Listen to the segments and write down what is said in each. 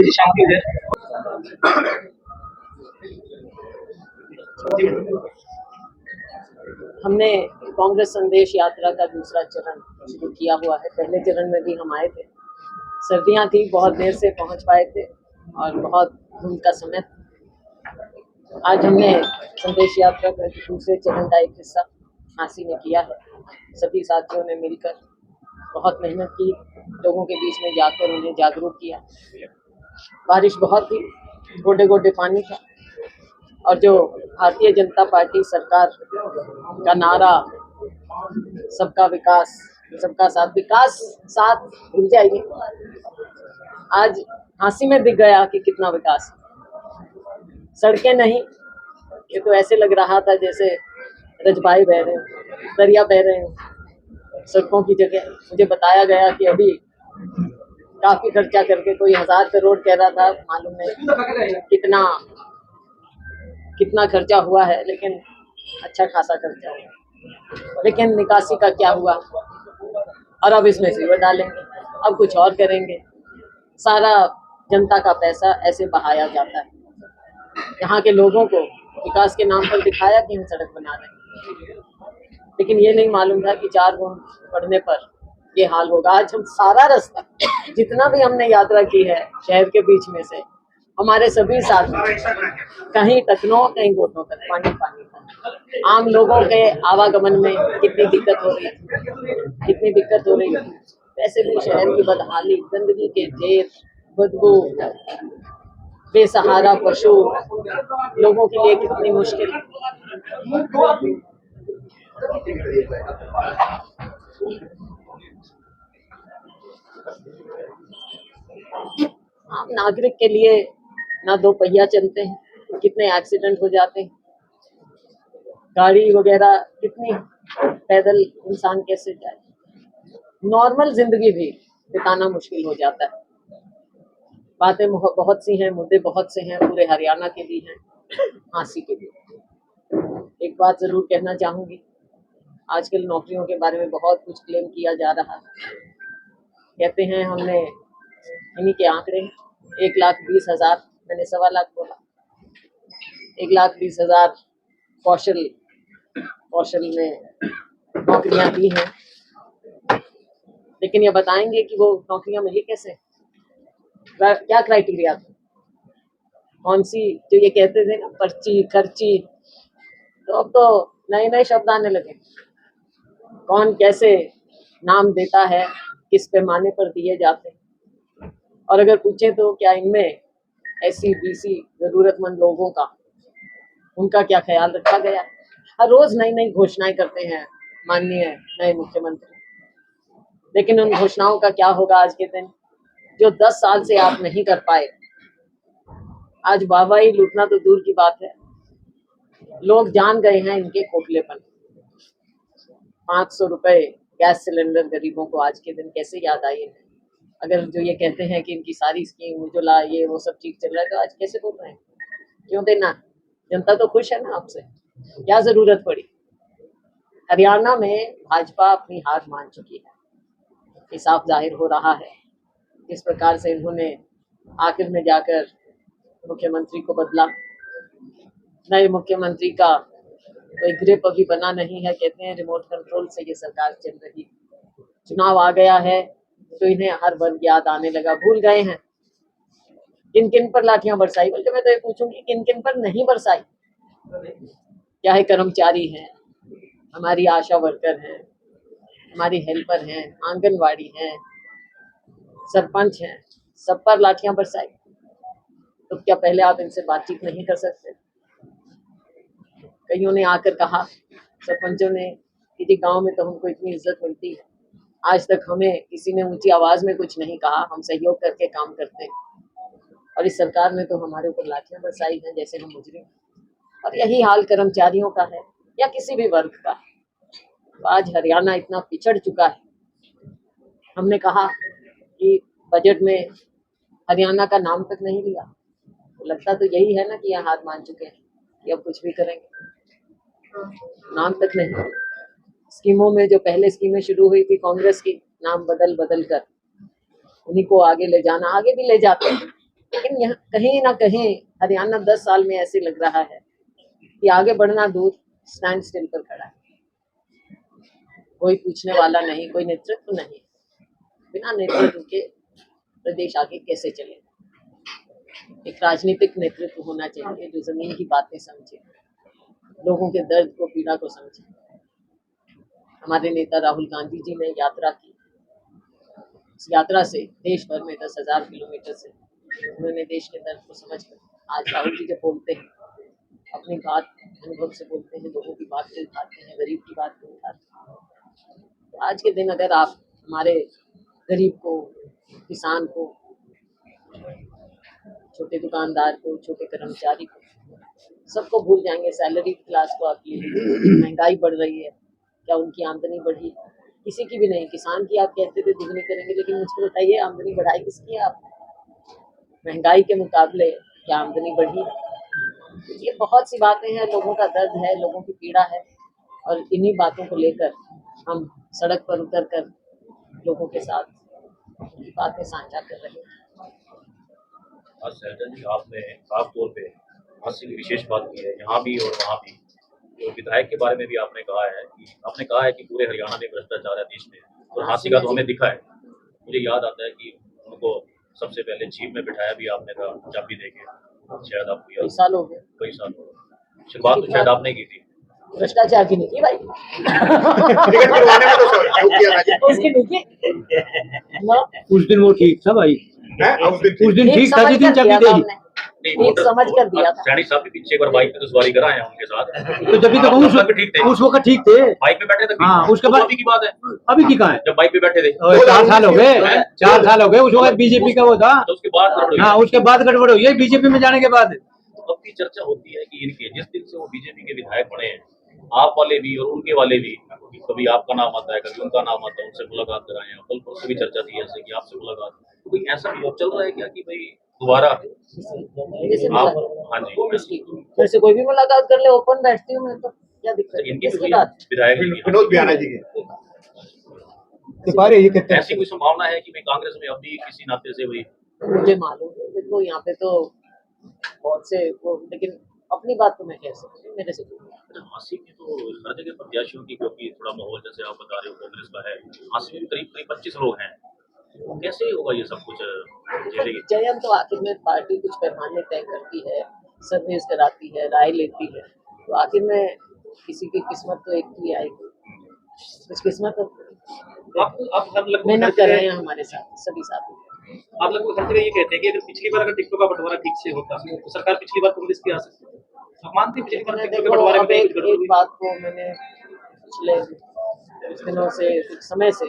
जी शांति है। हमने कांग्रेस संदेश यात्रा का दूसरा चरण शुरू किया हुआ है। पहले चरण में भी हम आए थे, सर्दियां थी, बहुत देर से पहुंच पाए थे और बहुत धुंध का समय था। आज हमने संदेश यात्रा का दूसरे चरण का एक हिस्सा झांसी में किया है। सभी साथियों ने मिलकर बहुत मेहनत की, लोगों के बीच में जाकर उन्हें जागरूक किया। बारिश बहुत थी, गोडे गोडे पानी था और जो भारतीय जनता पार्टी सरकार का नारा सबका विकास सबका साथ, विकास साथ भूल जाइए, आज झांसी में दिख गया कि कितना विकास। सड़कें नहीं, ये तो ऐसे लग रहा था जैसे रजबाई बह रहे हैं, दरिया बह रहे हैं सड़कों की जगह। मुझे बताया गया कि अभी काफी खर्चा करके कोई 1000 करोड़ कह रहा था, मालूम नहीं कितना खर्चा हुआ है, लेकिन अच्छा खासा खर्चा हुआ। लेकिन निकासी का क्या हुआ? और अब इसमें सीवर डालेंगे, अब कुछ और करेंगे। सारा जनता का पैसा ऐसे बहाया जाता है। यहाँ के लोगों को विकास के नाम पर दिखाया कि हम सड़क बना रहे हैं, लेकिन ये नहीं मालूम था कि 4 गुण पढ़ने पर ये हाल होगा। आज हम सारा रास्ता, जितना भी हमने यात्रा की है शहर के बीच में से, हमारे सभी साथी, कहीं टकनों कहीं घोटों तक पानी पानी था। आम लोगों के आवागमन में कितनी दिक्कत हो रही है। वैसे भी शहर की बदहाली, गंदगी के ढेर, बदबू, बेसहारा पशु, लोगों के लिए कितनी मुश्किल। आम नागरिक के लिए ना 2 पहिया चलते हैं, कितने एक्सीडेंट हो जाते हैं, गाड़ी वगैरह कितनी, पैदल इंसान कैसे जाए। नॉर्मल जिंदगी भी बिताना मुश्किल हो जाता है। बातें बहुत सी हैं, मुद्दे बहुत से हैं, पूरे हरियाणा के भी हैं, झांसी के भी। एक बात जरूर कहना चाहूंगी, आजकल नौकरियों के बारे में बहुत कुछ क्लेम किया जा रहा है। कहते हैं हमने इन्हीं के आंकड़े 1,20,000, मैंने 1.25 लाख बोला, 1,20,000 कौशल में नौकरियां दी हैं, लेकिन ये बताएंगे कि वो नौकरियां मिली कैसे, क्या क्राइटेरिया था, कौन सी, जो ये कहते थे ना पर्ची खर्ची, तो अब तो नए नए शब्द आने लगे। कौन कैसे नाम देता है, किस पैमाने पर दिए जाते हैं, और अगर पूछे तो क्या इनमें SC BC जरूरतमंद लोगों का, उनका क्या ख्याल रखा गया। हर रोज नई नई घोषणाएं करते हैं माननीय नए मुख्यमंत्री, लेकिन उन घोषणाओं का क्या होगा आज के दिन, जो 10 साल से आप नहीं कर पाए। आज वाहवाही लूटना तो दूर की बात है, लोग जान गए हैं इनके खोखलेपन। 500 रुपए गैस सिलेंडर गरीबों को आज के दिन कैसे याद आए हैं। अगर जो ये कहते हैं कि इनकी सारी स्कीम उज्ज्वला ये वो सब ठीक चल रहा है, तो आज कैसे बोल रहे हैं, क्यों देना? जनता तो खुश है ना आपसे, क्या जरूरत पड़ी। हरियाणा में भाजपा अपनी हार मान चुकी है, ये साफ जाहिर हो रहा है। किस प्रकार से इन्होंने आखिर में जाकर मुख्यमंत्री को बदला। नए मुख्यमंत्री का कोई ग्रिप अभी बना नहीं है, कहते हैं रिमोट कंट्रोल से ये सरकार चल रही। चुनाव आ गया है तो इन्हें हर वर्ग याद आने लगा, भूल गए हैं किन किन पर लाठियां बरसाई। बल्कि मैं तो ये पूछूंगी किन किन पर नहीं बरसाई। क्या है, कर्मचारी हैं, हमारी आशा वर्कर हैं, हमारी हेल्पर हैं, आंगनवाड़ी हैं, सरपंच हैं, सब पर लाठियां बरसाई। तो क्या पहले आप इनसे बातचीत नहीं कर सकते? कईयों ने आकर कहा, सरपंचों ने, कि जी गाँव में तो हमको इतनी इज्जत मिलती है, आज तक हमें किसी ने ऊंची आवाज में कुछ नहीं कहा, हम सहयोग करके काम करते हैं, और इस सरकार ने तो हमारे ऊपर लाठियां बरसाई हैं जैसे हम मुजरिम। और यही हाल कर्मचारियों का है या किसी भी वर्ग का। तो आज हरियाणा इतना पिछड़ चुका है। हमने कहा कि बजट में हरियाणा का नाम तक नहीं लिया, तो लगता तो यही है ना कि यह हार मान चुके हैं कि अब कुछ भी करेंगे, नाम तक नहीं। स्कीमों में जो पहले स्कीमें शुरू हुई थी कांग्रेस की, नाम बदल कर उन्हीं को आगे ले जाना, आगे भी ले जाते हैं, लेकिन यहाँ कहीं ना कहीं हरियाणा 10 साल में ऐसे लग रहा है कि आगे बढ़ना दूर, स्टैंड स्टिल पर खड़ा है। कोई पूछने वाला नहीं, कोई नेतृत्व नहीं। बिना नेतृत्व के प्रदेश आगे कैसे चलेगा? एक राजनीतिक नेतृत्व होना चाहिए जो जमीन की बातें समझे, लोगों के दर्द को, पीड़ा को समझे। हमारे नेता राहुल गांधी जी ने यात्रा की। इस यात्रा से देश भर में 10,000 किलोमीटर से उन्होंने देश के दर्द को समझकर आज राहुल जी जब बोलते हैं, अपनी बात अनुभव से बोलते हैं, लोगों की बात को उठाते हैं, गरीब की बात को उठाते हैं। तो आज के दिन अगर आप हमारे गरीब को, किसान को, छोटे दुकानदार को, छोटे कर्मचारी को, सबको भूल जाएंगे, सैलरी क्लास को आप ये महंगाई बढ़ रही है, क्या उनकी आमदनी बढ़ी? किसी की भी नहीं। किसान की आप कहते थे दुगनी करेंगे, लेकिन मुझको बताइए आमदनी बढ़ाई किसकी है आपने? महंगाई के मुकाबले क्या आमदनी बढ़ी? ये बहुत सी बातें हैं, लोगों का दर्द है, लोगों की पीड़ा है, और इन्हीं बातों को लेकर हम सड़क पर उतर कर लोगों के साथ उनकी बातें साझा कर रहे हैं। आज शैलजा जी आपने खास तौर पे हास्य की विशेष बात की है, यहाँ भी और वहाँ भी। तो विधायक के बारे में भी आपने कहा है कि पूरे हरियाणा में भ्रष्टाचार है देश में, और हास्य का तो हमें दिखा है। मुझे याद आता है कि उनको सबसे पहले जीप में बिठाया भी आपने था, चाबी देके, शायद आपको याद। कई साल हो गए। कई साल हो गए। शुरुआत तो शायद आपने की थी। भ्रष्टाचार की नहीं की भाई। टिकट दिलवाने में तो सहयोग किया था। उसकी नहीं की ना। उस दिन वो ठीक था भाई, उस दिन ठीक था, जिस दिन चाबी दे दी। ठीक समझ कर दिया था। सैनिक साहब भी पीछे एक बार बाइक पे तो सवारी कराए हैं उनके साथ, तो जब भी तो उस वक्त ठीक थे, बाइक पे बैठे थे। हाँ, उसके बाद अभी की बात है, अभी की कहाँ है? जब बाइक पे बैठे थे 4 साल हो गए, 4 साल हो गए। उस वक्त बीजेपी का वो था, तो उसके बाद हाँ, उसके बाद गड़बड़ हुई है बीजेपी में जाने के बाद। अब की चर्चा होती है कि इनके जिस दिन से वो बीजेपी के विधायक बने हैं, आप वाले भी और उनके वाले भी, कभी आपका नाम आता है, कभी उनका नाम आता है, उनसे मुलाकात कराए हैं। कल परसों भी चर्चा थी ऐसे कि आपसे मुलाकात, तो कोई ऐसा भी चल रहा है क्या कि भाई दोबारा आप? हाँ जी, फिर से कोई भी मुलाकात कर ले, ओपन बैठती हूँ मैं, तो क्या दिक्कत है? इनकी किसकी बात? विधायक विनोद बियाना जी के ऐसी कोई संभावना है कि मैं कांग्रेस में अभी किसी नाते से वही? मुझे मालूम है, देखो यहाँ पे तो बहुत से वो, लेकिन अपनी बात तो मैं कह सकती हूँ, मेरे से हासिल में तो हर जगह प्रत्याशियों की, क्योंकि थोड़ा माहौल जैसे आप बता रहे हो कांग्रेस का है, हासिल में करीब 25 लोग हैं, कैसे होगा ये सब कुछ? चयन तो आखिर में पार्टी कुछ पैमाने तय करती है, सर्विस कराती है, राय लेती है, तो आखिर में किसी की किस्मत तो एक ही आएगी। कुछ किस्मत मेहनत कर रहे हैं हमारे साथ सभी साथी। आप लगभग हर जगह ये कहते हैं कि अगर पिछली बार अगर टिकटों का बंटवारा ठीक से होता तो सरकार पिछली बार कांग्रेस की आ सकती है। आप मानते हैं पिछली बार टिकटों के बंटवारे में एक बात को मैंने पिछले कुछ दिनों से, कुछ समय से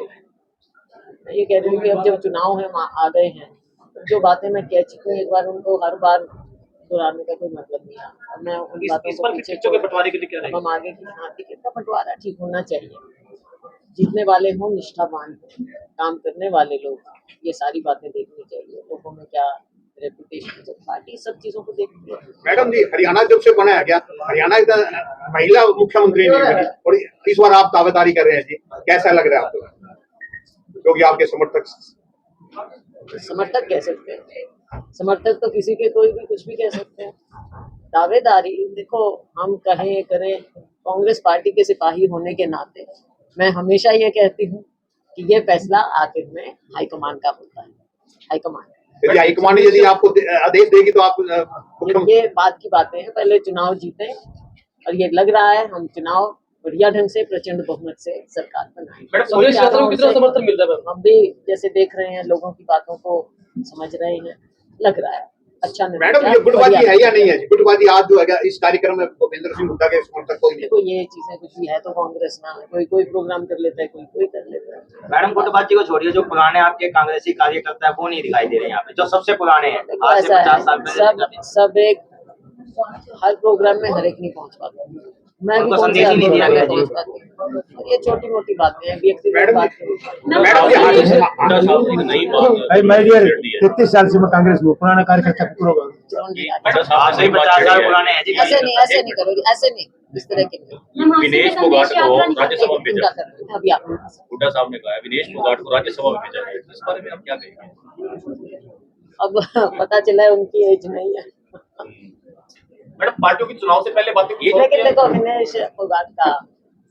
मैं ये कह रही हूँ कि अब जब चुनाव है आ गए हैं, तो जो बातें मैं कह चुकी हूँ एक बार, उनको हर बार दोहराने का कोई मतलब नहीं है। अब मैं उन बातों को पीछे टिकटों के बंटवारे के लिए क्या हम आगे की, हाँ, टिकट का बंटवारा ठीक होना चाहिए, जीतने वाले हों, निष्ठावान हों, काम करने वाले लोग, ये सारी बातें देखनी चाहिए। लोगों में क्या रेपुटेशन, जब पार्टी सब चीजों को देखती है। मैडम जी, हरियाणा जब से बनाया गया, हरियाणा का महिला मुख्यमंत्री नहीं बनी, और इस बार आप दावेदारी कर रहे हैं जी, कैसा लग रहा है आपको? क्योंकि आपके समर्थक कह सकते हैं, समर्थक तो किसी के कोई भी कुछ भी कह सकते हैं। दावेदारी देखो, हम कहें करें, कांग्रेस पार्टी के सिपाही होने के नाते मैं हमेशा ये कहती हूँ कि ये फैसला आखिर में हाईकमान का होता है। हाईकमान यदि आपको आदेश देगी तो आप ये बात की बातें हैं, पहले चुनाव जीते, और ये लग रहा है हम चुनाव बढ़िया ढंग से प्रचंड बहुमत से सरकार बनाएंगे। समर्थन मिल रहा है, हम भी जैसे देख रहे हैं, लोगों की बातों को समझ रहे हैं, लग रहा है अच्छा। मैडम, ये गुटबाजी है या नहीं है? गुटबाजी आज जो है इस कार्यक्रम में भूपेंद्र सिंह हुड्डा के समर्थक कोई नहीं। देखो, ये चीजें कुछ भी है तो कांग्रेस ना, कोई प्रोग्राम कर लेता है, कोई कर लेता है। मैडम, गुटबाजी को छोड़िए, जो पुराने आपके कांग्रेसी कार्यकर्ता है वो नहीं दिखाई दे रहे यहाँ पे, जो सबसे पुराने हैं, आज से 50 साल पहले। सब एक हर प्रोग्राम में हर एक नहीं पहुँच पाता, मैं भी संदेश ही नहीं दिया गया जी। ये छोटी मोटी बातें हैं, व्यक्तिगत बातें। मैं 33 साल से मैं कांग्रेस में पुराना कार्यकर्ता पूरा 50 साल पुराने हैं जी। ऐसे नहीं करोगे, ऐसे नहीं, इस तरह के नहीं। विनेश फोगाट को राज्यसभा में भेजा, अभी आप हुड्डा साहब ने कहा विनेश फोगाट को राज्यसभा में भेजा है, इस बारे में आप क्या कहेंगे? अब पता चला है उनकी एज नहीं है। मैडम पार्टियों की चुनाव से पहले बातें की लेकिन देखो विनेश फोगाट का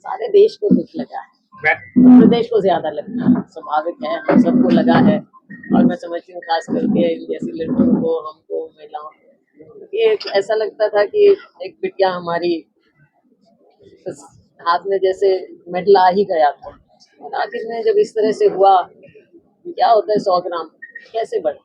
सारे देश को दुख लगा है, प्रदेश को ज्यादा लगना है, स्वाभाविक है, हम सबको लगा है। और मैं समझती हूँ खास करके इन जैसी लड़कियों को, हमको, महिलाओं को, ये ऐसा लगता था कि एक बिटिया हमारी बस हाथ में जैसे मेडल आ ही गया था, और आखिर में जब इस तरह से हुआ, क्या होता है 100 ग्राम कैसे बढ़े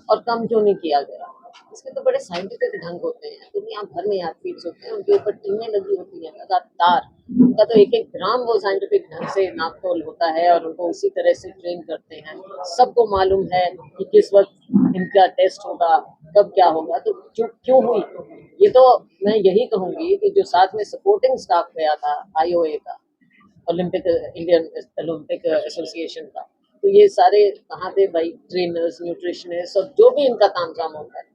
और कम क्यों नहीं किया गया। इसके तो बड़े साइंटिफिक ढंग होते हैं, दुनिया भर में एथलीट्स होते हैं, उनके ऊपर टीमें लगी होती हैं लगातार, उनका तो एक एक ग्राम वो साइंटिफिक ढंग से नापतोल होता है और उनको उसी तरह से ट्रेन करते हैं। सबको मालूम है कि किस वक्त इनका टेस्ट होगा, कब क्या होगा, तो क्यों हुई। ये तो मैं यही कहूंगी कि जो साथ में सपोर्टिंग स्टाफ गया था IOA का, ओलंपिक इंडियन ओलंपिक एसोसिएशन का, तो ये सारे कहाँ थे भाई, ट्रेनर्स, न्यूट्रिशनिस्ट और जो भी इनका तामझाम होता है,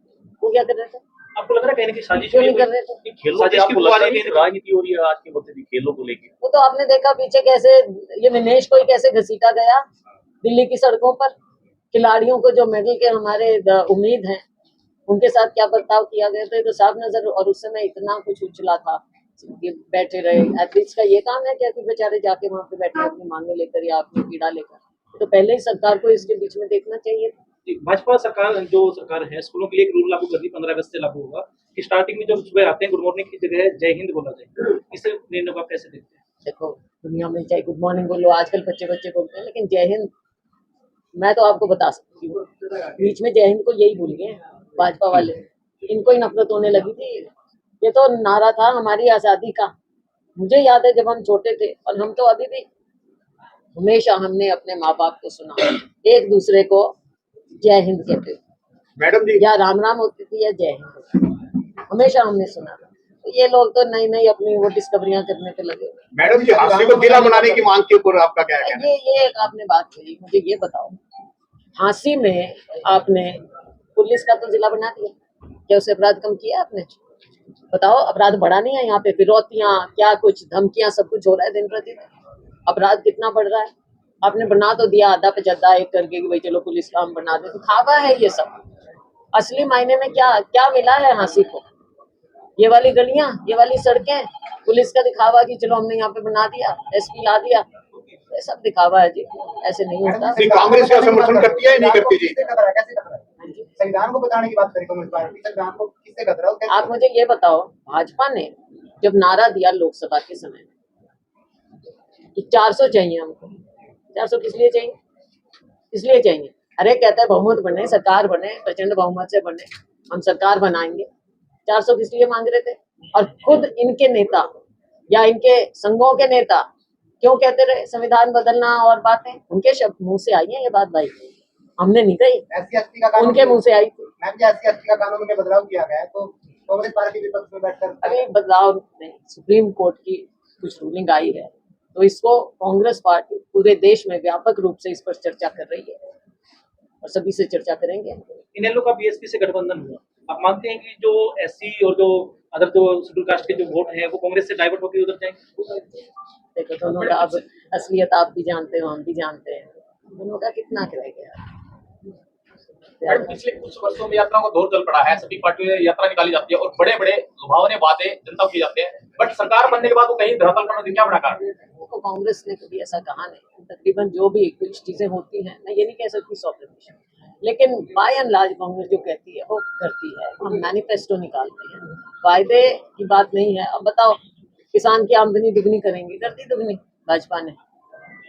वो क्या कर रहे थे, आपको लग रहा है कहीं ना कहीं साजिश क्यों नहीं कर रहे थे। खेलों साजिश की की आपको बुआ लगता है रही कि है। राजनीति हो रही है आज के वक्त की खेलों को लेकर? वो तो आपने देखा पीछे कैसे ये विनेश को ही कैसे घसीटा गया दिल्ली की सड़कों पर, खिलाड़ियों को जो मेडल के हमारे उम्मीद हैं उनके साथ क्या बर्ताव किया गया था, तो साफ नजर। और उस समय इतना कुछ उछला था कि बैठे रहे। एथलीट्स का ये काम है क्या कि बेचारे जाके वहां पे बैठे अपनी मांगे लेकर या अपनी पीड़ा लेकर, तो पहले ही सरकार को इसके बीच में देखना चाहिए। भाजपा सरकार जो सरकार है, स्कूलों के लिए एक रूल लागू कर दी, 15 अगस्त से लागू होगा कि स्टार्टिंग में जब सुबह आते हैं गुड मॉर्निंग की जगह जय हिंद बोला जाए। इस निर्णय को आप कैसे देखते हैं? देखो दुनिया में चाहे गुड मॉर्निंग बोलो, आजकल बच्चे बोलते हैं, लेकिन जय हिंद मैं तो आपको बता सकती हूँ, बीच में जय हिंद को यही भूल गए भाजपा वाले, इनको ही नफरत होने लगी थी। ये तो नारा था हमारी आजादी का, मुझे याद है जब हम छोटे थे, और हम तो अभी भी हमेशा हमने अपने माँ बाप को सुना एक दूसरे को जय हिंद कहते थे, मैडम जी या राम राम होती थी या जय हिंद, हमेशा हमने सुना था। तो ये लोग तो नई नई अपनी वो डिस्कवरियां करने पे लगे। मैडम जी हांसी को जिला बनाने की मांग के ऊपर आपका क्या कहना है? ये एक आपने बात कही, मुझे ये बताओ, झांसी में आपने पुलिस का तो जिला बना दिया, क्या उससे अपराध कम किया आपने? बताओ, अपराध बढ़ा नहीं है यहाँ पे, फिरौतियां क्या कुछ धमकियां सब कुछ हो रहा है दिन प्रतिदिन, अपराध कितना बढ़ रहा है। आपने बना तो दिया आधा पचद्दा एक करके कि भाई चलो पुलिस का हम बना दे, दिखावा है ये सब। असली मायने में क्या क्या मिला है झांसी को? ये वाली गलियां, ये वाली सड़कें, पुलिस का दिखावा कि चलो हमने यहाँ पे बना दिया, SP ला दिया, ये सब दिखावा है जी, ऐसे नहीं होता। नहीं, कांग्रेस का समर्थन करती है या नहीं करती जी? संविधान को बताने की बात करें कांग्रेस पार्टी, संविधान को किससे खतरा है? आप मुझे ये बताओ, भाजपा ने जब नारा दिया लोकसभा के समय कि 400 चाहिए हमको, 400 किस लिए चाहिए? इसलिए चाहिए, अरे कहता है बहुमत बने, सरकार बने, प्रचंड बहुमत से बने, हम सरकार बनाएंगे। 400 किस लिए मांग रहे थे? और खुद इनके नेता या इनके संघों के नेता क्यों कहते रहे संविधान बदलना और बातें? उनके शब्द मुंह से आई है ये बात भाई, हमने नहीं कही, SC/ST का कानून उनके मुंह से आई थी। मैम जी, SC/ST का कानून में बदलाव किया गया है, तो कांग्रेस पार्टी विपक्ष में बैठकर अभी बदलाव नहीं, सुप्रीम कोर्ट की कुछ रूलिंग आई है, तो इसको कांग्रेस पार्टी पूरे देश में व्यापक रूप से इस पर चर्चा कर रही है और सभी से चर्चा करेंगे। इनेलो का BSP से गठबंधन हुआ, आप मानते हैं कि जो SC और जो अदर जो शेड्यूल कास्ट के जो वोट हैं वो कांग्रेस से डाइवर्ट होकर उधर जाएंगे? देखो दोनों का अब असलियत आप भी जानते हो, हम भी जानते हैं, दोनों का कितना रह गया। मैडम पिछले कुछ वर्षों में यात्राओं का दौर चल पड़ा है, सभी पार्टियों में यात्रा निकाली जाती है और बड़े बड़े लुभावने वादे जनता को किए जाते हैं, बट सरकार बनने के बाद वो कहीं धरातल पर क्या बड़ा कारण? देखो कांग्रेस ने कभी ऐसा कहा नहीं, तकरीबन जो भी कुछ चीजें होती हैं, मैं ये नहीं कह सकती 100%, लेकिन बाय एंड लार्ज कांग्रेस जो कहती है वो करती है। हम मैनिफेस्टो निकालते हैं, वायदे की बात नहीं है। अब बताओ, किसान की आमदनी दुगनी करेंगे, कर दी दुगनी भाजपा ने।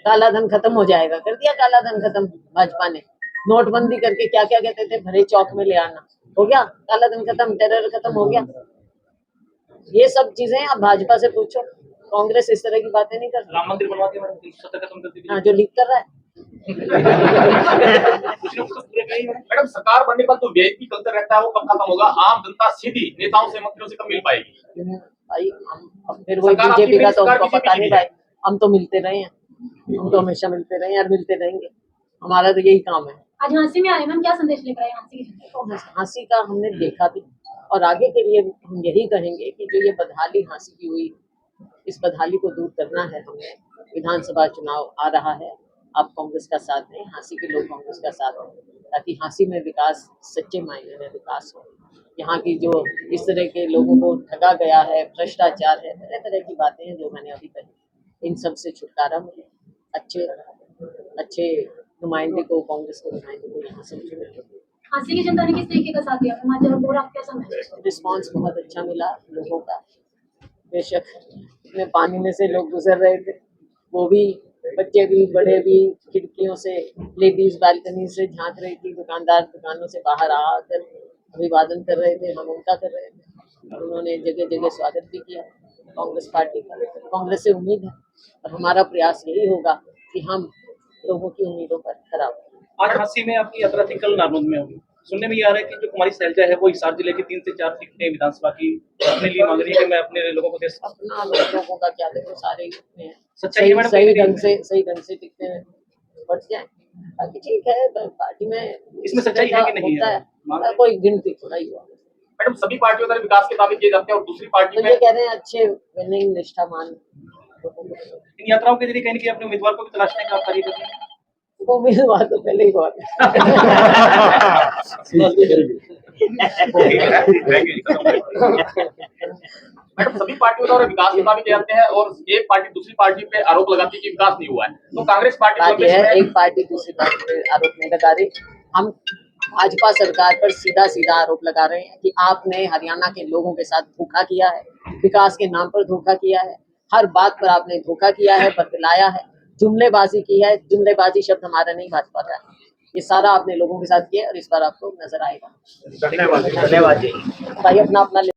काला धन खत्म हो जाएगा, कर दिया काला धन खत्म भाजपा ने। नोटबंदी करके क्या क्या कहते थे, भरे चौक में ले आना, हो गया काला धन खत्म, टेरर खत्म हो गया। ये सब चीजें आप भाजपा से पूछो, कांग्रेस इस तरह की बातें नहीं करती। राम मंदिर बनवा दिया मैडम, सत्ता खत्म कर दी। हाँ, जो लीक कर रहा है। मैडम सरकार बनने के बाद तो वीआईपी कल्चर रहता है वो कब खत्म होगा? आम जनता सीधी नेताओं से मंत्रियों से कब मिल पाएगी? भाई हम फिर वही बीजेपी का तो हमको पता नहीं भाई, हम तो मिलते रहे हैं, हम तो हमेशा मिलते रहे हैं और मिलते रहेंगे, हमारा तो यही काम है। आज झांसी में आए मैम, क्या संदेश लेकर आए झांसी के? तो झांसी का हमने देखा भी, और आगे के लिए हम यही कहेंगे कि जो ये बदहाली झांसी की हुई, इस बदहाली को दूर करना है हमें। विधानसभा चुनाव आ रहा है, आप कांग्रेस का साथ दें, हाँसी के लोग कांग्रेस का साथ दें, ताकि हाँसी में विकास, सच्चे मायने में विकास हो। यहाँ की जो इस तरह के लोगों को ठगा गया है, भ्रष्टाचार है, तरह तरह की बातें हैं जो मैंने अभी कही, इन सब से छुटकारा मिले, अच्छे नुमाइंदे को, कांग्रेस के नुमाइंदे को यहाँ से मिले। हाँसी की जनता ने किस तरीके का साथ दिया? हिमाचल और आप क्या समझते हैं? रिस्पांस बहुत अच्छा मिला लोगों का। बेशक इतने पानी में से लोग गुजर रहे थे, वो भी बच्चे भी बड़े भी खिड़कियों से, लेडीज बालकनी से झांक रही थी, दुकानदार दुकानों से बाहर आकर अभिवादन कर रहे थे, हम उनका कर रहे थे, और उन्होंने जगह जगह स्वागत भी किया कांग्रेस पार्टी का। कांग्रेस से उम्मीद है और हमारा प्रयास यही होगा कि हम लोगों की उम्मीदों पर खरा उतरें। आज हाँसी में आपकी यात्रा थी, कल नारनौंद में होगी। सुनने में ये आ रहा है कि जो कुमारी सैलजा है वो हिसार जिले की 3 से 4 सीटें विधानसभा की अपने लिए मांग रही है कि मैं अपने लोगों को दे सकता हूं। अपना लोगों का क्या, देखो सारे ही अपने हैं। सच्चाई है मैडम, सही ढंग से टिकते बढ़ जाए, बाकी ठीक है। पार्टी में इसमें सच्चाई है कि नहीं होता है? कोई गिनती थोड़ा ही हुआ। मैडम सभी पार्टियों द्वारा विकास के दावे किए जाते हैं और दूसरी पार्टी तो में ये कह रहे हैं अच्छे विनिंग निष्ठावान लोगों को। इन यात्राओं के जरिए कहीं न कहीं अपने उम्मीदवार को भी तलाशने का आप कार्य कर रहे हैं। वो उम्मीदवार तो पहले ही बहुत है। मैडम सभी पार्टियों द्वारा विकास के दावे किए जाते हैं और एक पार्टी दूसरी पार्टी पे आरोप लगाती है कि विकास नहीं हुआ है, तो कांग्रेस पार्टी बात यह है, एक पार्टी दूसरी पार्टी पे आरोप नहीं लगा रही। हम भाजपा सरकार पर सीधा सीधा आरोप लगा रहे हैं कि आपने हरियाणा के लोगों के साथ धोखा किया है, विकास के नाम पर धोखा किया है, हर बात पर आपने धोखा किया है, बतलाया है, जुमलेबाजी की है। जुमलेबाजी शब्द हमारा नहीं, भाजपा का है। ये सारा आपने लोगों के साथ किया और इस बार आपको नजर आएगा। धन्यवाद। भाई अपना